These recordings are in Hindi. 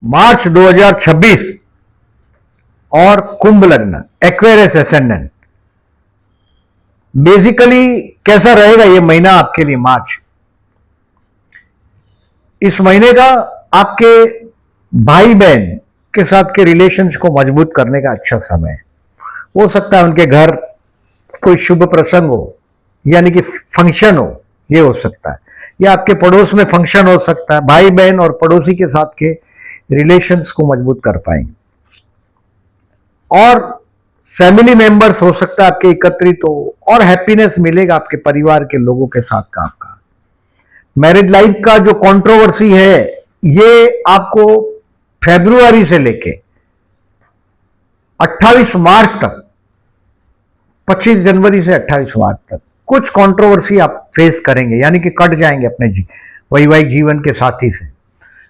मार्च 2026 और कुंभ लग्न एक्वेरियस एसेंडेंट। बेसिकली कैसा रहेगा ये महीना आपके लिए मार्च? इस महीने का आपके भाई बहन के साथ के रिलेशंस को मजबूत करने का अच्छा समय है। हो सकता है उनके घर कोई शुभ प्रसंग हो, यानी कि फंक्शन हो, ये हो सकता है, या आपके पड़ोस में फंक्शन हो सकता है। भाई बहन और पड़ोसी के साथ के रिलेशंस को मजबूत कर पाएंगे और फैमिली मेंबर्स हो सकता है आपके एकत्रित हो और हैप्पीनेस मिलेगा आपके परिवार के लोगों के साथ का। आपका मैरिज लाइफ का जो कंट्रोवर्सी है ये आपको फरवरी से लेके 28 मार्च तक, 25 जनवरी से 28 मार्च तक कुछ कंट्रोवर्सी आप फेस करेंगे, यानी कि कट जाएंगे अपने वैवाहिक जीवन के साथी से।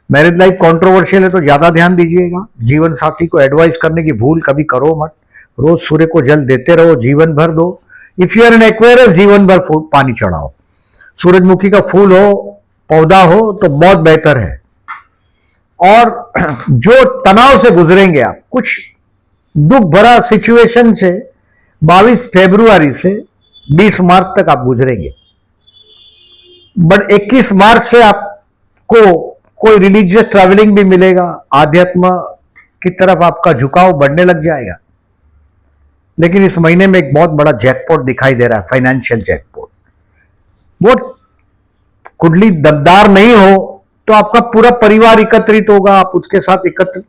मैरिज लाइफ कंट्रोवर्शियल है तो ज्यादा ध्यान दीजिएगा। जीवन साथी को एडवाइस करने की भूल कभी करो मत। रोज सूर्य को जल देते रहो, जीवन भर दो। If you are an Aquarius, जीवन भर पानी चढ़ाओ। सूरजमुखी का फूल हो, पौधा हो तो बहुत बेहतर है। और जो तनाव से गुजरेंगे आप, कुछ दुख भरा सिचुएशन से 22 फरवरी से 20 मार्च तक आप गुजरेंगे। बट 21 मार्च से आपको कोई रिलीजियस ट्रैवलिंग भी मिलेगा, आध्यात्म की तरफ आपका झुकाव बढ़ने लग जाएगा। लेकिन इस महीने में एक बहुत बड़ा जैकपॉट दिखाई दे रहा है, फाइनेंशियल जैकपॉट। वो कुंडली दमदार नहीं हो तो आपका पूरा परिवार एकत्रित होगा, आप उसके साथ एकत्र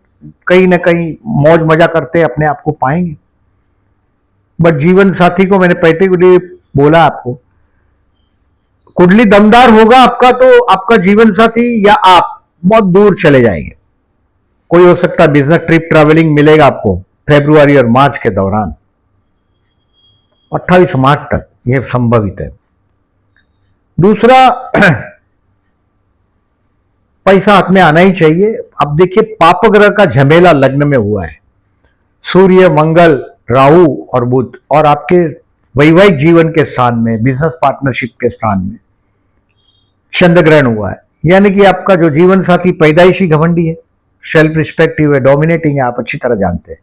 कहीं ना कहीं मौज मजा करते अपने आप को पाएंगे। बट जीवन साथी को मैंने पर्टिकुलरली बोला, आपको कुंडली दमदार होगा आपका तो आपका जीवन साथी या आप बहुत दूर चले जाएंगे। कोई हो सकता है बिजनेस ट्रिप ट्रैवलिंग मिलेगा आपको फरवरी और मार्च के दौरान, 28 मार्च तक यह संभवित है। दूसरा, पैसा हाथ में आना ही चाहिए। अब देखिए, पाप ग्रह का झमेला लग्न में हुआ है। सूर्य, मंगल, राहु और बुध, और आपके वैवाहिक जीवन के स्थान में, बिजनेस पार्टनरशिप के स्थान में चंद्र ग्रहण हुआ है। यानी कि आपका जो जीवन साथी पैदाइशी घमंडी है, सेल्फ रिस्पेक्टिव है, डोमिनेटिंग है, आप अच्छी तरह जानते हैं।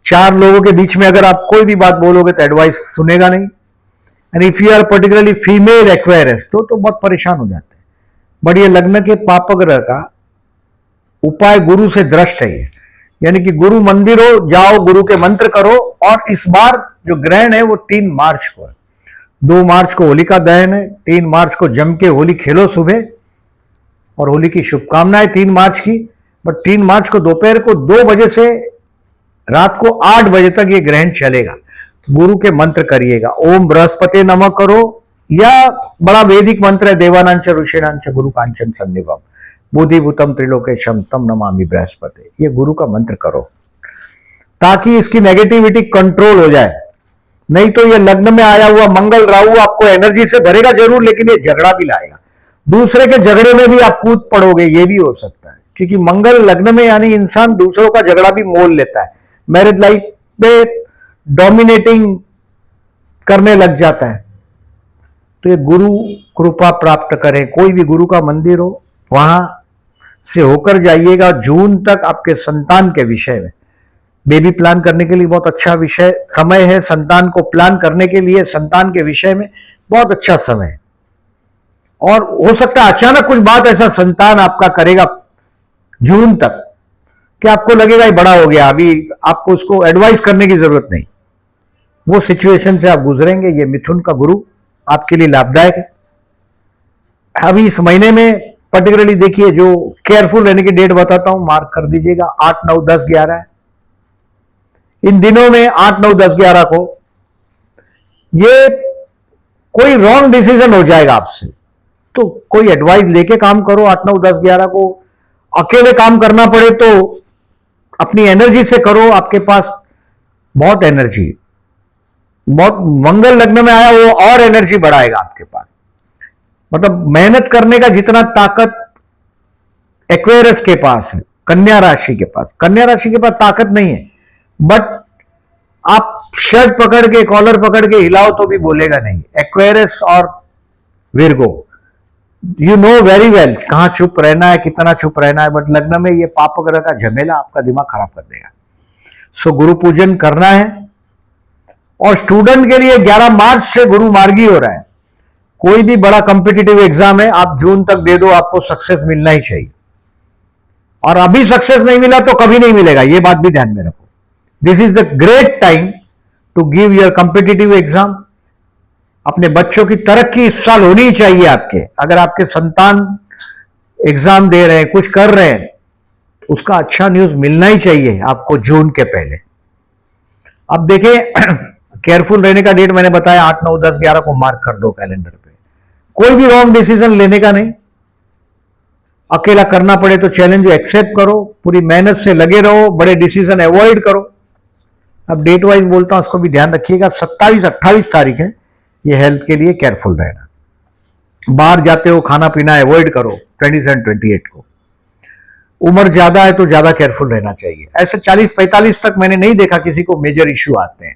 4 लोगों के बीच में अगर आप कोई भी बात बोलोगे तो एडवाइस सुनेगा नहीं। And if you are particularly female Aquarius तो बहुत परेशान हो जाते हैं। बट ये लग्न के पाप ग्रह का उपाय गुरु से दृष्ट है, यानी कि गुरु मंदिर हो जाओ, गुरु के मंत्र करो। और इस बार जो ग्रहण है वो 3 मार्च को है। 2 मार्च को होलिका दहन है, 3 मार्च को जम के होली खेलो सुबह, और होली की शुभकामनाएं 3 मार्च की। बट 3 मार्च को दोपहर को 2 बजे से रात को 8 बजे तक ये ग्रहण चलेगा। गुरु के मंत्र करिएगा, ओम बृहस्पति नमः करो, या बड़ा वैदिक मंत्र है, देवानांच ऋषिणांच गुरु कांचन सन्निभम बुद्धिभूतम त्रिलोकेशम तम नमामि बृहस्पति। ये गुरु का मंत्र करो ताकि इसकी नेगेटिविटी कंट्रोल हो जाए। नहीं तो ये लग्न में आया हुआ मंगल राहु आपको एनर्जी से भरेगा जरूर, लेकिन ये झगड़ा भी लाएगा। दूसरे के झगड़े में भी आप कूद पड़ोगे, ये भी हो सकता है, क्योंकि मंगल लग्न में, यानी इंसान दूसरों का झगड़ा भी मोल लेता है। मैरिज लाइफ में डोमिनेटिंग करने लग जाता है। तो ये गुरु कृपा प्राप्त करें। कोई भी गुरु का मंदिर हो वहां से होकर जाइएगा। जून तक आपके संतान के विषय में, बेबी प्लान करने के लिए बहुत अच्छा विषय समय है। संतान को प्लान करने के लिए, संतान के विषय में बहुत अच्छा समय है। और हो सकता है अचानक कुछ बात ऐसा संतान आपका करेगा जून तक कि आपको लगेगा ये बड़ा हो गया, अभी आपको उसको एडवाइस करने की जरूरत नहीं। वो सिचुएशन से आप गुजरेंगे। ये मिथुन का गुरु आपके लिए लाभदायक है। अभी इस महीने में पर्टिकुलरली देखिए, जो केयरफुल रहने की डेट बताता हूं, मार्क कर दीजिएगा। 8, 9, 10, 11 है। इन दिनों में 8, 9, 10, 11 को ये कोई रॉन्ग डिसीजन हो जाएगा आपसे, तो कोई एडवाइस लेके काम करो। 8, 9, 10, 11 को अकेले काम करना पड़े तो अपनी एनर्जी से करो। आपके पास बहुत एनर्जी, बहुत मंगल लग्न में आया, वो और एनर्जी बढ़ाएगा आपके पास। मतलब मेहनत करने का जितना ताकत एक्वेरियस के पास है, कन्या राशि के पास, कन्या राशि के पास ताकत नहीं है। बट आप शर्ट पकड़ के, कॉलर पकड़ के हिलाओ तो भी बोलेगा नहीं। एक्वेरियस और Virgo you know very well कहाँ चुप रहना है, कितना चुप रहना है, बट लग्न में ये पाप ग्रह का झमेला आपका दिमाग खराब कर देगा। सो गुरु पूजन करना है। और स्टूडेंट के लिए 11 मार्च से गुरु मार्गी हो रहा है। कोई भी बड़ा कॉम्पिटिटिव एग्जाम है, आप जून तक दे दो, आपको सक्सेस मिलना ही चाहिए। और अभी सक्सेस नहीं मिला तो कभी नहीं मिलेगा, ये बात भी ध्यान में रखो। This is the great time to give your competitive exam. अपने बच्चों की तरक्की इस साल होनी ही चाहिए आपके। अगर आपके संतान एग्जाम दे रहे हैं, कुछ कर रहे हैं, उसका अच्छा न्यूज मिलना ही चाहिए आपको जून के पहले। अब देखिए केयरफुल रहने का डेट मैंने बताया 8, 9, 10, 11 को मार्क कर दो कैलेंडर पे। कोई भी रॉन्ग डिसीजन लेने का नहीं। अकेला करना पड़े तो चैलेंज एक्सेप्ट करो, पूरी मेहनत से लगे रहो, बड़े डिसीजन अवॉइड करो। अब डेट वाइज बोलता हूं, उसको भी ध्यान रखिएगा। 27, 28 तारीख है, ये हेल्थ के लिए केयरफुल रहना। बाहर जाते हो खाना पीना अवॉइड करो 27, 28 को। उम्र ज्यादा है तो ज्यादा केयरफुल रहना चाहिए। ऐसे 40-45 तक मैंने नहीं देखा किसी को मेजर इश्यू आते हैं,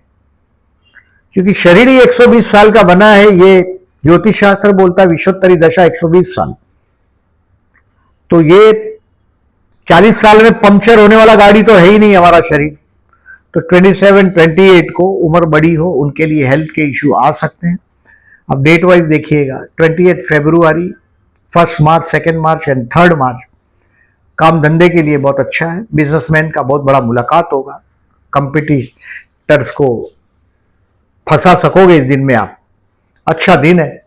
क्योंकि शरीर ही 120 साल का बना है। ये ज्योतिष शास्त्र बोलता है विश्वोत्तरी दशा 120 साल। तो ये 40 साल में पंक्चर होने वाला गाड़ी तो है ही नहीं हमारा शरीर। तो 27, 28 को उम्र बड़ी हो उनके लिए हेल्थ के इश्यू आ सकते हैं। अब डेट वाइज देखिएगा, 28 फरवरी, 1 मार्च, 2 मार्च एंड 3 मार्च काम धंधे के लिए बहुत अच्छा है। बिजनेसमैन का बहुत बड़ा मुलाकात होगा, कंपटीटर्स को फंसा सकोगे इस दिन में आप। अच्छा दिन है।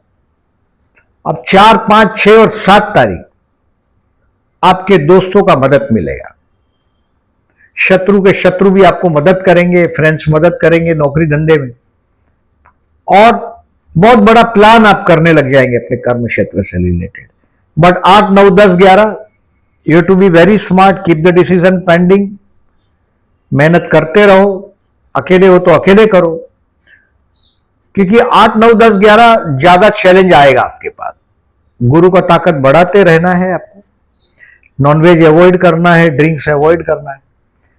अब 4, 5, 6 और 7 तारीख आपके दोस्तों का मदद मिलेगा। शत्रु के शत्रु भी आपको मदद करेंगे, फ्रेंड्स मदद करेंगे नौकरी धंधे में। और बहुत बड़ा प्लान आप करने लग जाएंगे अपने कर्म क्षेत्र से related. But 8, 9, 10, 11 you to be very smart, keep the decision pending. मेहनत करते रहो, अकेले हो तो अकेले करो, क्योंकि 8, 9, 10, 11 ज्यादा चैलेंज आएगा आपके पास। गुरु का ताकत बढ़ाते रहना है आपको। नॉनवेज अवॉइड करना है, ड्रिंक्स अवॉइड करना है,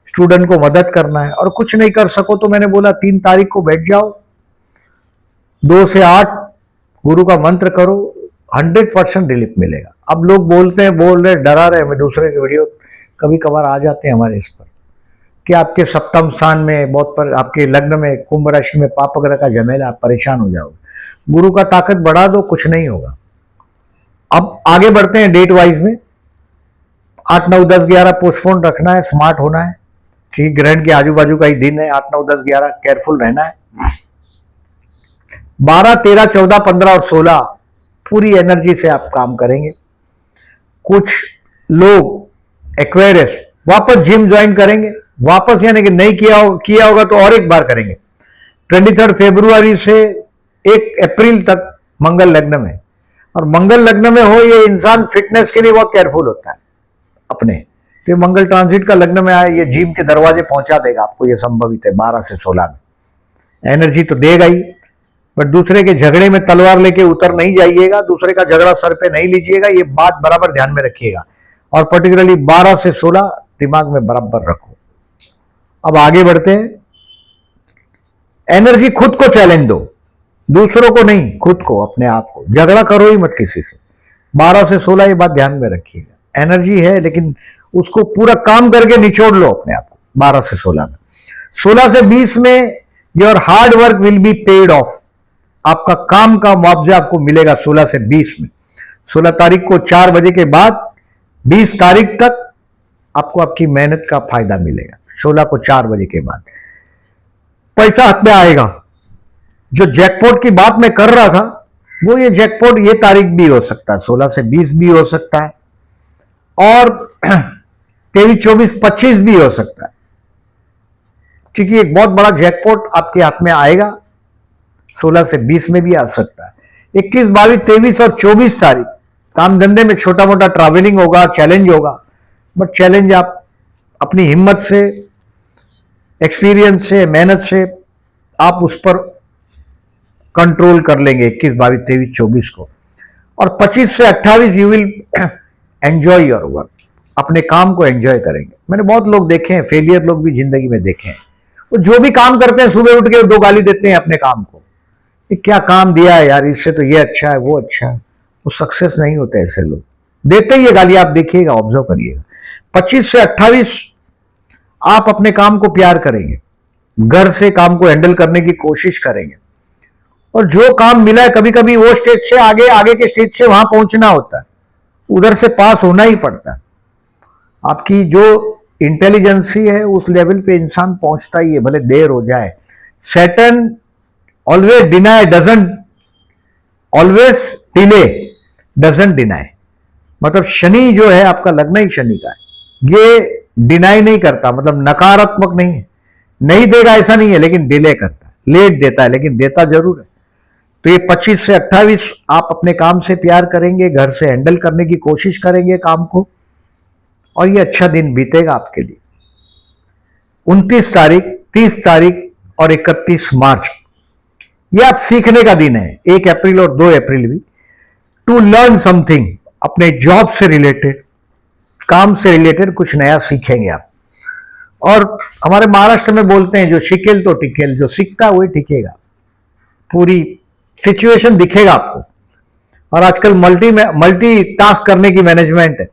स्टूडेंट को मदद करना है। और कुछ नहीं कर सको तो मैंने बोला 3 तारीख को बैठ जाओ, 2 से 8 गुरु का मंत्र करो, 100% रिलीफ मिलेगा। अब लोग बोलते हैं, बोल रहे, डरा रहे, मैं दूसरे के वीडियो कभी कभार आ जाते हैं हमारे इस पर कि आपके सप्तम स्थान में बहुत पर, आपके लग्न में कुंभ राशि में पाप ग्रह का झमेला, आप परेशान हो जाओगे। गुरु का ताकत बढ़ा दो, कुछ नहीं होगा। अब आगे बढ़ते हैं डेट वाइज में। 8, 9, 10, 11 पोस्टपोन रखना है, स्मार्ट होना है, ठीक ग्रहण के आजू बाजू का ही दिन है। 8, 9, 10, 11 केयरफुल रहना है। 12, 13, 14, 15 और 16 पूरी एनर्जी से आप काम करेंगे। कुछ लोग एक्वेरियस वापस जिम ज्वाइन करेंगे, वापस यानी कि नहीं किया होगा तो और एक बार करेंगे। 23 फरवरी से 1 अप्रैल तक मंगल लग्न में, और मंगल लग्न में हो ये इंसान फिटनेस के लिए बहुत केयरफुल होता है अपने। तो मंगल ट्रांजिट का लग्न में आए, ये जिम के दरवाजे पहुंचा देगा आपको, ये संभवित है 12 से 16 में। एनर्जी तो देगा ही, बट दूसरे के झगड़े में तलवार लेके उतर नहीं जाइएगा, दूसरे का झगड़ा सर पे नहीं लीजिएगा, ये बात बराबर ध्यान में रखिएगा। और पर्टिकुलरली 12 से 16 दिमाग में बराबर रखो। अब आगे बढ़ते हैं। एनर्जी खुद को चैलेंज दो, दूसरों को नहीं, खुद को, अपने आप को। झगड़ा करो ही मत किसी से। 12 से 16 ये बात ध्यान में रखिएगा। एनर्जी है लेकिन उसको पूरा काम करके निचोड़ लो अपने आप को 12 से 16 में। 16 से 20 में your hard work will be paid of, आपका काम का मुआवजा आपको मिलेगा 16 से 20 में। 16 तारीख को 4 बजे के बाद 20 तारीख तक आपको आपकी मेहनत का फायदा मिलेगा। 16 को 4 बजे के बाद पैसा हाथ में आएगा। जो जैकपॉट की बात मैं कर रहा था, वो ये जैकपॉट ये तारीख भी हो सकता है, 16 से 20 भी हो सकता है, और 23, 24, 25 भी हो सकता है, क्योंकि एक बहुत बड़ा जैकपॉट आपके हाथ में आएगा। 16 से 20 में भी आ सकता है। 21, 22, 23 और 24 तारीख काम धंधे में छोटा मोटा ट्रैवलिंग होगा, चैलेंज होगा, बट चैलेंज आप अपनी हिम्मत से, एक्सपीरियंस से, मेहनत से आप उस पर कंट्रोल कर लेंगे 21, 22, 23, 24 को। और 25 से 28 you will enjoy your work, अपने काम को एंजॉय करेंगे। मैंने बहुत लोग देखे हैं, फेलियर लोग भी जिंदगी में देखे हैं, वो जो भी काम करते हैं सुबह उठ के 2 गाली देते हैं अपने काम को, ये क्या काम दिया है यार, इससे तो ये अच्छा है, वो अच्छा है। तो सक्सेस नहीं होते ऐसे लोग, देते ही ये गाली। आप देखिएगा, ऑब्जर्व करिएगा। 25 से 28 आप अपने काम को प्यार करेंगे, घर से काम को हैंडल करने की कोशिश करेंगे, और जो काम मिला है, कभी कभी वो स्टेज से आगे, आगे के स्टेज से वहां पहुंचना होता है, उधर से पास होना ही पड़ता है। आपकी जो इंटेलिजेंसी है उस लेवल पे इंसान पहुंचता ही है, भले देर हो जाए। Saturn always deny doesn't, always delay doesn't deny. मतलब शनि जो है आपका, लग्न ही शनि का है, ये डिनाई नहीं करता, मतलब नकारात्मक नहीं है, नहीं देगा ऐसा नहीं है, लेकिन डिले करता है, लेट देता है, लेकिन देता जरूर है। तो ये 25 से 28 आप अपने काम से प्यार करेंगे, घर से हैंडल करने की कोशिश करेंगे काम को, और ये अच्छा दिन बीतेगा आपके लिए। 29 तारीख, 30 तारीख और 31 मार्च ये आप सीखने का दिन है, 1 अप्रैल और 2 अप्रैल भी, टू लर्न समथिंग। अपने जॉब से रिलेटेड, काम से रिलेटेड कुछ नया सीखेंगे आप। और हमारे महाराष्ट्र में बोलते हैं, जो शिकेल तो टिकेल, जो सीखता है वही टिकेगा। पूरी सिचुएशन दिखेगा आपको। और आजकल मल्टी टास्क करने की मैनेजमेंट है।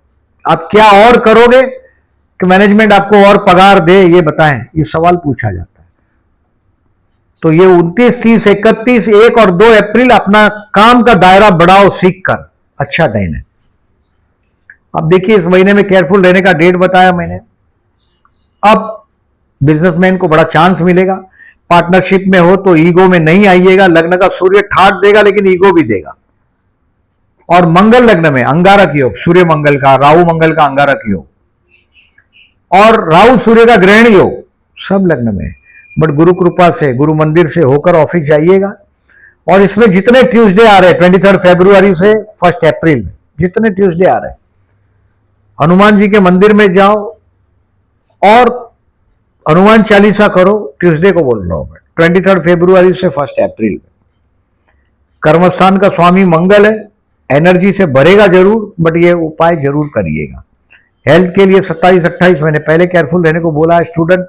आप क्या और करोगे कि मैनेजमेंट आपको और पगार दे, ये बताएं, ये सवाल पूछा जाता है। तो ये 29, 30, 31, 1 और 2 अप्रैल अपना काम का दायरा बढ़ाओ, सीख कर, अच्छा दिन है। अब देखिए, इस महीने में केयरफुल रहने का डेट बताया मैंने। अब बिजनेसमैन को बड़ा चांस मिलेगा। पार्टनरशिप में हो तो ईगो में नहीं आइएगा। लग्न का सूर्य ठाट देगा, लेकिन ईगो भी देगा। और मंगल लग्न में अंगारक योग, सूर्य मंगल का, राहु मंगल का अंगारक योग, और राहु सूर्य का ग्रहण योग, सब लग्न में। बट गुरु कृपा से, गुरु मंदिर से होकर ऑफिस जाइएगा। और इसमें जितने ट्यूसडे आ रहे हैं, 23 फरवरी से 1 अप्रैल में जितने ट्यूसडे आ रहे हैं, हनुमान जी के मंदिर में जाओ और हनुमान चालीसा करो। ट्यूसडे को बोल रहा हूं मैं, 23 फरवरी से 1 अप्रैल में। कर्मस्थान का स्वामी मंगल है, एनर्जी से भरेगा जरूर, बट ये उपाय जरूर करिएगा। हेल्थ के लिए 27-28 मैंने पहले केयरफुल रहने को बोला है। स्टूडेंट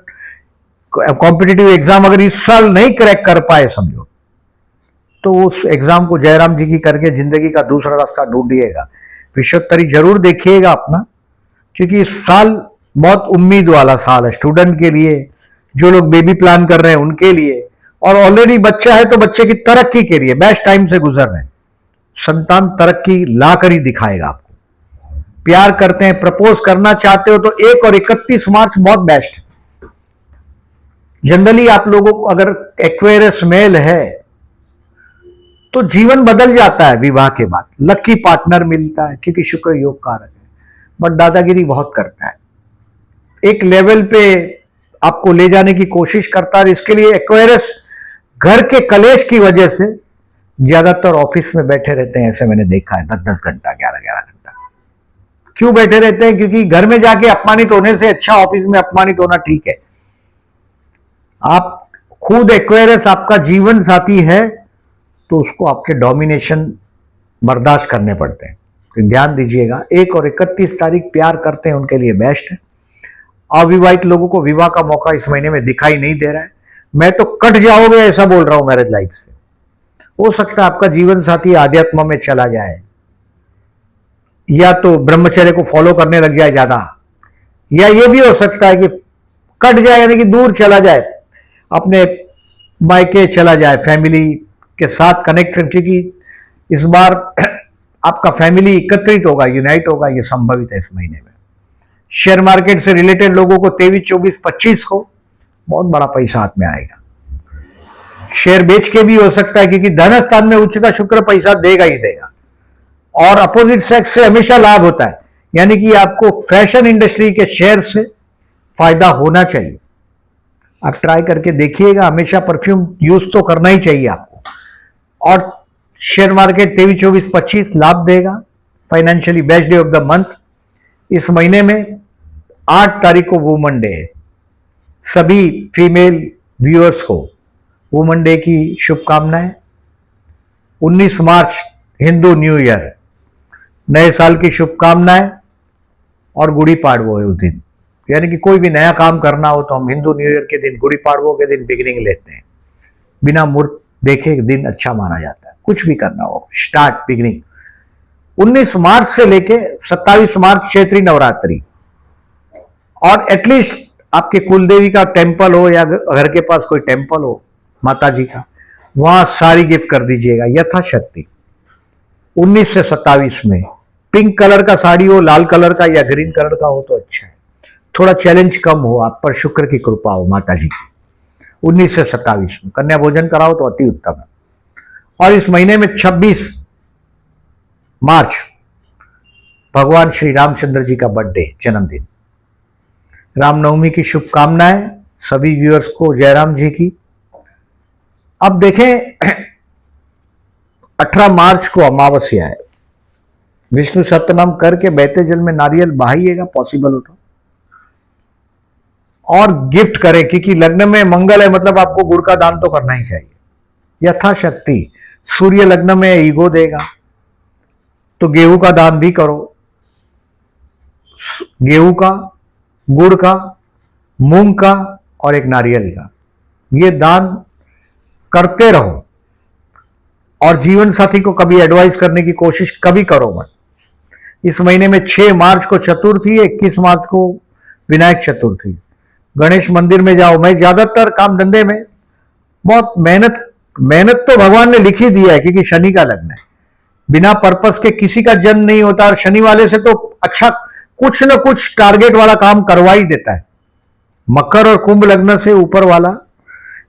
कॉम्पिटिटिव एग्जाम अगर इस साल नहीं क्रैक कर पाए, समझो, तो उस एग्जाम को जयराम जी की करके जिंदगी का दूसरा रास्ता ढूंढिएगा। विश्वोत्तरी जरूर देखिएगा अपना, क्योंकि इस साल बहुत उम्मीद वाला साल है स्टूडेंट के लिए, जो लोग बेबी प्लान कर रहे हैं उनके लिए, और ऑलरेडी बच्चा है तो बच्चे की तरक्की के लिए बेस्ट टाइम से गुजर रहे हैं। संतान तरक्की लाकर ही दिखाएगा आपको। प्यार करते हैं, प्रपोज करना चाहते हो, तो 1 और 31 मार्च बहुत बेस्ट है। जनरली आप लोगों को अगर एक्वेरियस मेल है तो जीवन बदल जाता है विवाह के बाद। लकी पार्टनर मिलता है, क्योंकि शुक्र योग कारक है, बट दादागिरी बहुत करता है। एक लेवल पे आपको ले जाने की कोशिश करता है। इसके लिए एक्वेरियस घर के कलेश की वजह से ज्यादातर ऑफिस में बैठे रहते हैं, ऐसे मैंने देखा है। 10-10 घंटा, 11-11 घंटा क्यों बैठे रहते हैं? क्योंकि घर में जाके अपमानित होने से अच्छा ऑफिस में अपमानित होना ठीक है। आप खुद एक्वेरियस आपका जीवन साथी है, तो उसको आपके डोमिनेशन बर्दाश्त करने पड़ते हैं। तो ध्यान दीजिएगा, 1 और 31 तारीख प्यार करते हैं उनके लिए बेस्ट है। अविवाहित लोगों को विवाह का मौका इस महीने में दिखाई नहीं दे रहा है। मैं तो कट जाओगे ऐसा बोल रहा हूं मैरिज लाइफ से। हो सकता है आपका जीवन साथी आध्यात्म में चला जाए, या तो ब्रह्मचर्य को फॉलो करने लग जाए ज्यादा, या ये भी हो सकता है कि कट जाए, यानी कि दूर चला जाए, अपने मायके चला जाए, फैमिली के साथ कनेक्ट, क्योंकि इस बार आपका फैमिली एकत्रित होगा, यूनाइट होगा, ये संभवित है इस महीने में। शेयर मार्केट से रिलेटेड लोगों को 23, 24, 25 को बहुत बड़ा पैसा हाथ में आएगा। शेयर बेच के भी हो सकता है, क्योंकि धन स्थान में उच्च का शुक्र पैसा देगा ही देगा। और अपोजिट सेक्स से हमेशा लाभ होता है, यानी कि आपको फैशन इंडस्ट्री के शेयर से फायदा होना चाहिए। आप ट्राई करके देखिएगा, हमेशा परफ्यूम यूज तो करना ही चाहिए आपको। और शेयर मार्केट 23, 24, 25 लाभ देगा। Financially best day of the month इस महीने में 8 तारीख को वुमन डे है। सभी फीमेल व्यूअर्स को वुमन डे की शुभकामनाएं। 19 मार्च हिंदू न्यू ईयर, नए साल की शुभकामनाएं। और गुड़ी पाड़वो है उस दिन, यानी कि कोई भी नया काम करना हो तो हम हिंदू न्यू ईयर के दिन, गुड़ी पाड़वो के दिन बिगिनिंग लेते हैं। बिना मुहूर्त देखे दिन अच्छा माना जाता है, कुछ भी करना हो, स्टार्ट बिगिनिंग। 19 मार्च से लेके 27 मार्च चैत्री नवरात्रि, और एटलीस्ट आपके कुलदेवी का टेम्पल हो या घर के पास कोई टेम्पल हो माता जी का, वहां साड़ी गिफ्ट कर दीजिएगा यथाशक्ति। 19 से 27 में पिंक कलर का साड़ी हो, लाल कलर का या ग्रीन कलर का हो तो अच्छा है, थोड़ा चैलेंज कम हो, आप पर शुक्र की कृपा हो माता जी की। 19 से 27 में कन्या भोजन कराओ तो अति उत्तम है। और इस महीने में 26 मार्च भगवान श्री रामचंद्र जी का बर्थडे, जन्मदिन। रामनवमी की शुभकामनाएं सभी व्यूअर्स को, जयराम जी की। अब देखें 18 मार्च को अमावस्या है, विष्णु सप्तनाम करके बहते जल में नारियल बहाइएगा, पॉसिबल हो तो, और गिफ्ट करें, क्योंकि लग्न में मंगल है, मतलब आपको गुड़ का दान तो करना ही चाहिए यथाशक्ति। सूर्य लग्न में ईगो देगा तो गेहूं का दान भी करो, गेहूं का, गुड़ का, मूंग का और एक नारियल का, ये दान करते रहो। और जीवन साथी को कभी एडवाइस करने की कोशिश कभी करो मत। इस महीने में 6 मार्च को चतुर्थी है, 21 मार्च को विनायक चतुर्थी। गणेश मंदिर में जाओ। मैं ज्यादातर काम धंधे में बहुत मेहनत तो भगवान ने लिख ही दिया है, क्योंकि शनि का लग्न है, बिना पर्पस के किसी का जन्म नहीं होता, और शनि वाले से तो अच्छा कुछ न कुछ टारगेट वाला काम करवा ही देता है। मकर और कुंभ लग्न से ऊपर वाला,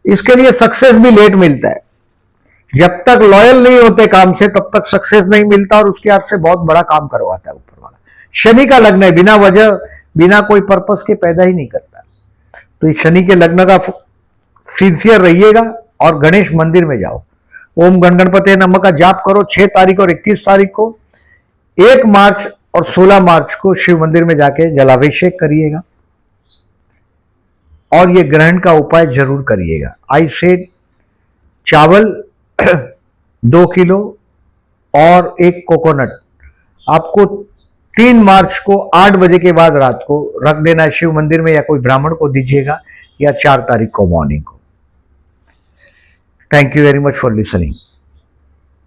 इसके लिए सक्सेस भी लेट मिलता है। जब तक लॉयल नहीं होते काम से तब तक सक्सेस नहीं मिलता, और उसके आपसे बहुत बड़ा काम करवाता है ऊपर वाला। शनि का लग्न है, बिना वजह बिना कोई पर्पस के पैदा ही नहीं करता। तो इस शनि के लग्न का सिंसियर रहिएगा और गणेश मंदिर में जाओ, ओम गण गणपते नमः का जाप करो। 6 तारीख और 21 तारीख को, 1 मार्च और 16 मार्च को शिव मंदिर में जाके जलाभिषेक करिएगा, और ये ग्रहण का उपाय जरूर करिएगा। आई सेड चावल 2 किलो और 1 कोकोनट आपको 3 मार्च को 8 बजे के बाद रात को रख देना है शिव मंदिर में, या कोई ब्राह्मण को दीजिएगा, या 4 तारीख को मॉर्निंग को। Thank you very much for listening.